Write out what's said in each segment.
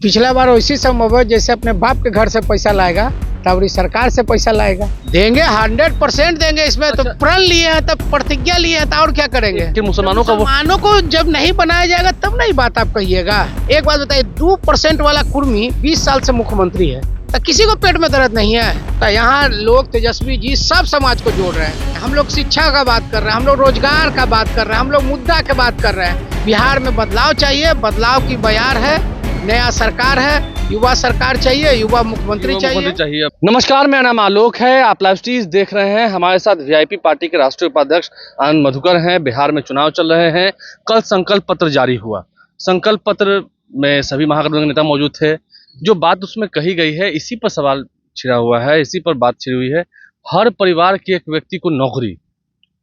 पिछला बार वैसी संभव है जैसे अपने बाप के घर से पैसा लाएगा तब सरकार से पैसा लाएगा। देंगे 100% देंगे। इसमें तो प्रण लिए हैं, तब प्रतिज्ञा लिए हैं, तो और क्या करेंगे। कि मुसलमानों को जब नहीं बनाया जाएगा तब नहीं बात आप कहिएगा। एक बात बताइए, 2% वाला कुर्मी 20 साल से मुख्यमंत्री है, तो किसी को पेट में दर्द नहीं है। तो यहाँ लोग, तेजस्वी जी सब समाज को जोड़ रहे हैं। हम लोग शिक्षा का बात कर रहे हैं, हम लोग रोजगार का बात कर रहे हैं, हम लोग मुद्दा की बात कर रहे हैं। बिहार में बदलाव चाहिए, बदलाव की बयार है, नया सरकार है, युवा सरकार चाहिए, युवा मुख्यमंत्री चाहिए। नमस्कार, मेरा नाम आलोक है, आप लाइव स्ट्रीम देख रहे हैं। हमारे साथ वीआईपी पार्टी के राष्ट्रीय उपाध्यक्ष आनंद मधुकर हैं। बिहार में चुनाव चल रहे हैं। कल संकल्प पत्र जारी हुआ। संकल्प पत्र में सभी महागठबंधन नेता मौजूद थे। जो बात उसमें कही गई है, इसी पर सवाल छिड़ा हुआ है, इसी पर बात छिड़ी हुई है। हर परिवार के एक व्यक्ति को नौकरी,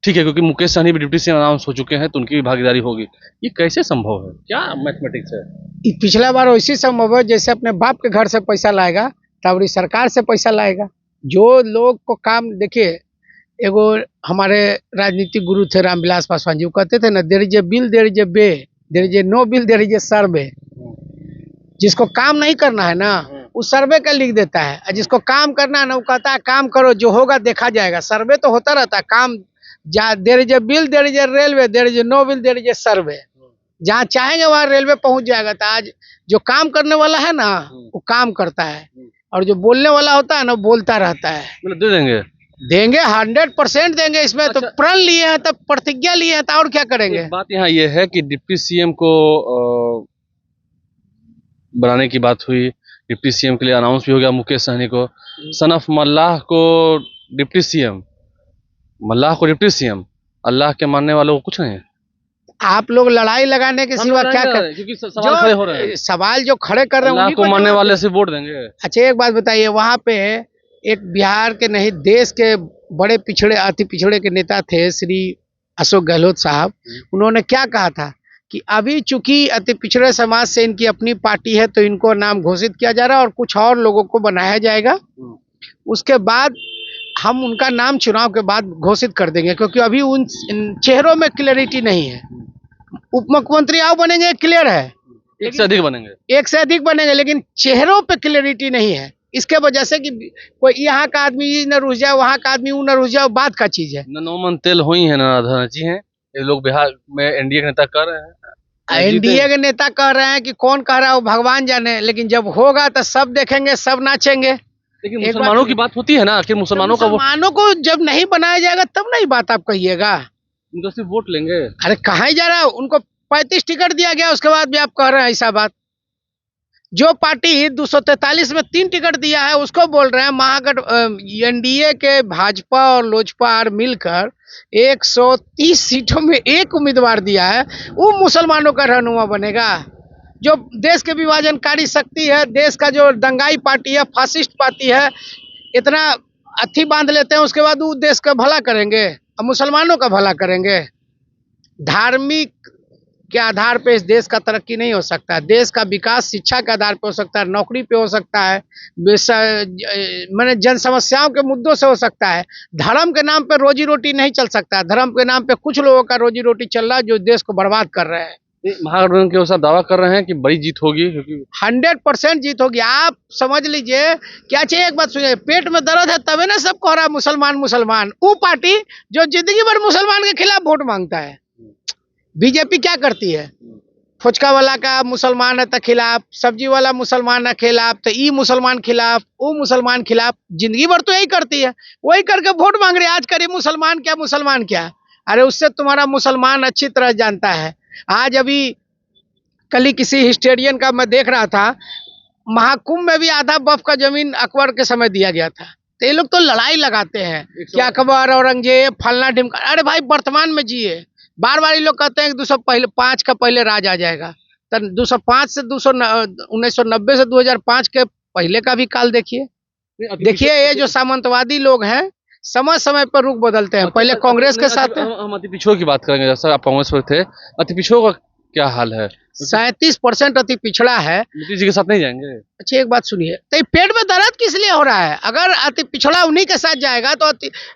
ठीक है, क्योंकि मुकेश सहनी भी डिप्टी सीएम अनाउंस हो चुके हैं, तो उनकी भी भागीदारी होगी। ये कैसे संभव है? क्या मैथमेटिक्स है? पिछला बार वैसी संभव है जैसे अपने बाप के घर से पैसा लाएगा तब सरकार से पैसा लाएगा। जो लोग को काम, देखिए, एगो हमारे राजनीतिक गुरु थे रामविलास पासवान जी, वो कहते थे ना, there is a will, there is a way, there is a no will, there is a survey. जिसको काम नहीं करना है ना, वो सर्वे का लिख देता है, और जिसको काम करना है ना, वो कहता है काम करो, जो होगा देखा जाएगा। सर्वे तो होता रहता है, काम there is a will, there is a railway, there is a no will, there is a survey. जहाँ चाहेंगे वहाँ रेलवे पहुंच जाएगा। तो आज जो काम करने वाला है ना, वो काम करता है, और जो बोलने वाला होता है ना, वो बोलता रहता है। मतलब दे देंगे 100% देंगे। इसमें तो प्रण लिए हैं, तब प्रतिज्ञा लिए हैं, तो और क्या करेंगे। बात यहाँ ये है कि डिप्टी सीएम को बनाने की बात हुई, डिप्टी सीएम के लिए अनाउंस भी हो गया मुकेश सहनी को। सन ऑफ मल्लाह को डिप्टी सीएम, मल्लाह को डिप्टी सीएम, अल्लाह के मानने वालों को कुछ नहीं है। आप लोग लड़ाई लगाने के सिवा क्या कर, क्योंकि सवाल खड़े हो रहे हैं। सवाल जो खड़े कर रहे हैं अल्लाह को मानने वाले से वोट देंगे। अच्छा, एक बात बताइए, वहाँ पे एक बिहार के नहीं, देश के बड़े पिछड़े, अति पिछड़े के नेता थे श्री अशोक गहलोत साहब। उन्होंने क्या कहा था कि अभी चूंकि अति पिछड़े समाज से इनकी अपनी पार्टी है, तो इनको नाम घोषित किया जा रहा है और कुछ और लोगों को बनाया जाएगा। उसके बाद हम उनका नाम चुनाव के बाद घोषित कर देंगे, क्योंकि अभी उन चेहरों में क्लियरिटी नहीं है। उप मुख्यमंत्री आओ बनेंगे, क्लियर है, एक से अधिक बनेंगे, लेकिन चेहरों पे क्लियरिटी नहीं है। इसके वजह से कि कोई यहाँ का आदमी न रुझ जाए, वहाँ का आदमी न रुझ जाए, बात का चीज है। न नौमन तेल हुई है, न धनजी है। ये लोग बिहार में एनडीए के नेता कर रहे हैं। एनडीए के नेता कह रहे हैं कि कौन कह रहा है वो भगवान जाने, लेकिन जब होगा तो सब देखेंगे, सब नाचेंगे। लेकिन मुसलमानों की बात होती है ना, कि मुसलमानों को जब नहीं बनाया जाएगा तब नहीं बात आप कहिएगा। उनको सिर्फ वोट लेंगे। अरे कहाँ जा रहा है, उनको 35 टिकट दिया गया, उसके बाद भी आप कह रहे हैं ऐसा बात। जो पार्टी 243 में 3 टिकट दिया है, उसको बोल रहे हैं महागठ एनडीए के भाजपा और लोजपा मिलकर 130 सीटों में एक उम्मीदवार दिया है, वो मुसलमानों का रहनुमा बनेगा। जो देश के विभाजनकारी शक्ति है, देश का जो दंगाई पार्टी है, फासिस्ट पार्टी है, इतना अथी बांध लेते हैं, उसके बाद वो देश का भला करेंगे और मुसलमानों का भला करेंगे। धार्मिक के आधार पे इस देश का तरक्की नहीं हो सकता है। देश का विकास शिक्षा के आधार पे हो सकता है, नौकरी पे हो सकता है, मैंने जन समस्याओं के मुद्दों से हो सकता है। धर्म के नाम पे रोजी रोटी नहीं चल सकता है। धर्म के नाम पे कुछ लोगों का रोजी रोटी चल रहा है, जो देश को बर्बाद कर रहे हैं। महागठबंधन के साथ दावा कर रहे हैं कि बड़ी जीत होगी, क्योंकि 100% जीत होगी। आप समझ लीजिए, क्या चाहिए, एक बात सुनिए, पेट में दर्द है तभी ना सब कह रहा है मुसलमान मुसलमान। वो पार्टी जो जिंदगी भर मुसलमान के खिलाफ वोट मांगता है। बीजेपी क्या करती है, फुचका वाला का मुसलमान है तो खिलाफ, सब्जी वाला मुसलमान है खिलाफ, तो ई मुसलमान खिलाफ, वो मुसलमान खिलाफ, जिंदगी भर तो यही करती है। वही करके वोट मांग रही है। आज करिए मुसलमान क्या, मुसलमान क्या। अरे उससे तुम्हारा मुसलमान अच्छी तरह जानता है। आज अभी कल ही किसी हिस्टेरियन का मैं देख रहा था, महाकुंभ में भी आधा बर्फ का जमीन अकबर के समय दिया गया था। तो ये लोग तो लड़ाई लगाते हैं कि अकबर, औरंगजेब, फलना ढिमका। अरे भाई, वर्तमान में जिए। बार बार ये लोग कहते हैं कि 205 का पहले राज आ जाएगा। तो 205 से 1990 से 2005 के पहले का भी काल देखिए। ये जो सामंतवादी लोग हैं, समय समय पर रुख बदलते हैं। पहले कांग्रेस के साथ, हम अति पिछड़ों की बात करेंगे। जैसा आप कांग्रेस पर थे, अति पिछड़ों का क्या हाल है? 37% अति पिछड़ा है। नीतीश जी के साथ नहीं जाएंगे? अच्छा, एक बात सुनिए, तो ये पेट में दर्द किस लिए हो रहा है? अगर अति पिछड़ा उन्हीं के साथ जाएगा तो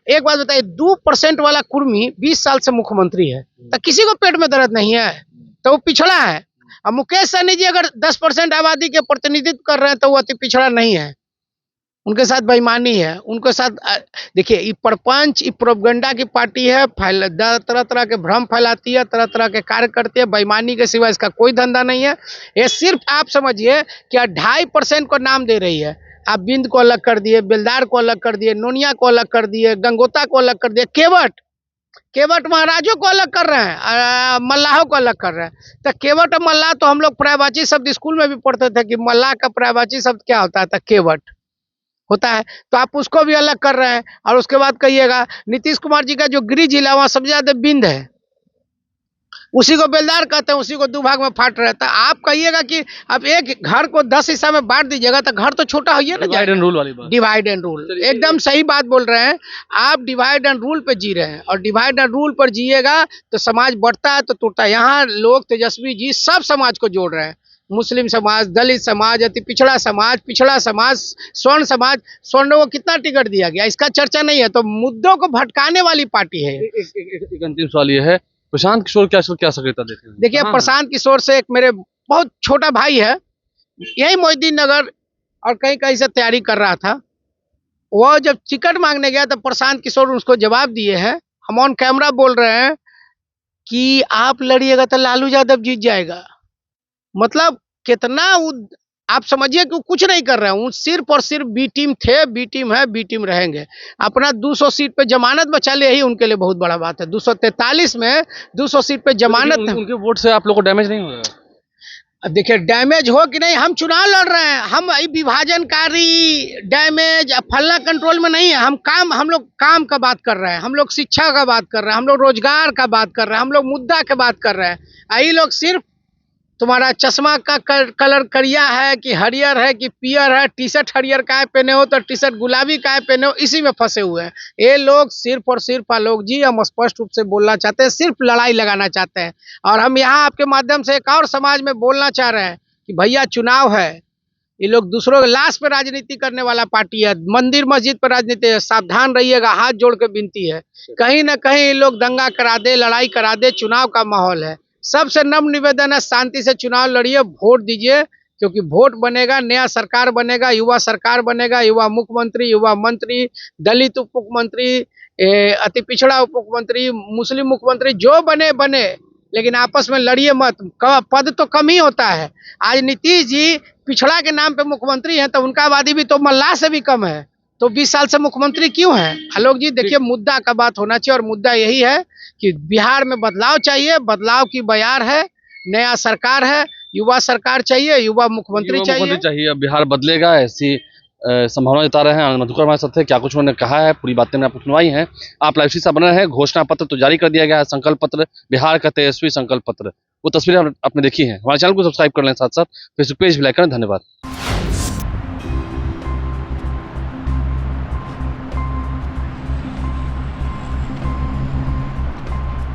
एक बात बताइए, 2% वाला कुर्मी 20 साल से मुख्यमंत्री है, तो किसी को पेट में दर्द नहीं है, तो वो पिछड़ा है। अब मुकेश सहनी जी अगर 10% आबादी के प्रतिनिधित्व कर रहे हैं तो वो अति पिछड़ा नहीं है, उनके साथ बेईमानी है, उनके साथ देखिए ये प्रपंच, ये प्रोपगंडा की पार्टी है, तरह तरह के भ्रम फैलाती है, तरह तरह के कार्य करती है, बेईमानी के सिवा इसका कोई धंधा नहीं है। ये सिर्फ आप समझिए कि 2.5% को नाम दे रही है। आप बिंद को अलग कर दिए, बेलदार को अलग कर दिए, नोनिया को अलग कर दिए, गंगोता को अलग कर दिए, केवट महाराजों को अलग कर रहे हैं, मल्लाहों को अलग कर रहे हैं। तो केवट और मल्लाह तो हम लोग पर्यायवाची शब्द स्कूल में भी पढ़ते थे कि मल्लाह का पर्यायवाची शब्द क्या होता था, केवट होता है। तो आप उसको भी अलग कर रहे हैं। और उसके बाद कहिएगा नीतीश कुमार जी का जो गृह जिला वहां सबसे ज्यादा बिंद है, उसी को बेलदार कहते हैं, उसी को 2 भाग में फाट रहता है। आप कहिएगा कि अब एक घर को 10 हिस्सा में बांट दीजिएगा तो घर तो छोटा होइए ना, डिवाइड एंड रूल वाली बात। डिवाइड एंड रूल, एकदम सही बात बोल रहे हैं आप। डिवाइड एंड रूल पे जी रहे हैं, और डिवाइड एंड रूल पर जिएगा तो समाज बढ़ता है तो टूटता है। यहाँ लोग, तेजस्वी जी सब समाज को जोड़ रहे हैं, मुस्लिम समाज, दलित समाज, अति पिछड़ा समाज, स्वर्ण समाज। स्वर्ण को कितना टिकट दिया गया इसका चर्चा नहीं है। तो मुद्दों को भटकाने वाली पार्टी है। एक अंतिम सवाल ये है, प्रशांत किशोर क्या सक्रियता देते हैं? देखिए प्रशांत किशोर से एक मेरे बहुत छोटा भाई है, यही मोहिद्दीन नगर और कहीं कहीं से तैयारी कर रहा था। वो जब टिकट मांगने गया तो प्रशांत किशोर उसको जवाब दिए हैं, हम ऑन कैमरा बोल रहे हैं कि आप लड़िएगा तो लालू यादव जीत जाएगा। मतलब कितना आप समझिए कि कुछ नहीं कर रहे हैं, सिर्फ और सिर्फ बी टीम थे, बी टीम है, बी टीम रहेंगे। अपना 200 सीट पे जमानत बचा ले, यही उनके लिए बहुत बड़ा बात है। 243 में 200 सीट पे जमानत। उनके वोट से आप लोग को डैमेज नहीं होगा? अब देखिए डैमेज हो कि नहीं, हम चुनाव लड़ रहे हैं, हम विभाजनकारी डैमेज फल्ला कंट्रोल में नहीं है। हम लोग काम का बात कर रहे हैं, हम लोग शिक्षा का बात कर रहे हैं, हम लोग रोजगार का बात कर रहे हैं, हम लोग मुद्दा की बात कर रहे हैं। यही लोग सिर्फ तुम्हारा चश्मा का कलर करिया है कि हरियर है कि पियर है, टी शर्ट हरियर का पहने हो तो टी शर्ट गुलाबी का पहने हो, इसी में फंसे हुए हैं ये लोग। सिर्फ और सिर्फ आलोक जी, हम स्पष्ट रूप से बोलना चाहते हैं, सिर्फ लड़ाई लगाना चाहते हैं। और हम यहाँ आपके माध्यम से एक और समाज में बोलना चाह रहे हैं कि भैया चुनाव है, ये लोग दूसरों के लाश पे राजनीति करने वाला पार्टी है, मंदिर मस्जिद पर राजनीति है। सावधान रहिएगा, हाथ जोड़ के विनती है। कहीं ना कहीं ये लोग दंगा करा दे, लड़ाई करा दे, चुनाव का माहौल है। सबसे नम्र निवेदन है, शांति से चुनाव लड़िए, वोट दीजिए, क्योंकि वोट बनेगा, नया सरकार बनेगा, युवा सरकार बनेगा, युवा मुख्यमंत्री, युवा मंत्री, दलित उप मुख्यमंत्री, अति पिछड़ा उप मुख्यमंत्री, मुस्लिम मुख्यमंत्री, जो बने, लेकिन आपस में लड़िए मत। पद तो कम ही होता है। आज नीतीश जी पिछड़ा के नाम पे मुख्यमंत्री हैं तो उनका आबादी भी तो मल्लाह से भी कम है, तो 20 साल से मुख्यमंत्री क्यों है? आलोक जी देखिए, मुद्दा का बात होना चाहिए, और मुद्दा यही है कि बिहार में बदलाव चाहिए, बदलाव की बयार है, नया सरकार है, युवा सरकार चाहिए, युवा मुख्यमंत्री चाहिए। अब बिहार बदलेगा, ऐसी संभावना जता रहे हैं आनंद मधुकर हमारे साथ है। क्या कुछ उन्होंने कहा है, पूरी बातें मैंने आपको सुनवाई हैं। आप लाइव से बने हैं। घोषणा पत्र तो जारी कर दिया गया है, संकल्प पत्र, बिहार का तेजस्वी संकल्प पत्र, वो तस्वीरें आपने देखी हैं। हमारे चैनल को सब्सक्राइब कर लें, साथ साथ फेसबुक पेज भी लाइक करें। धन्यवाद।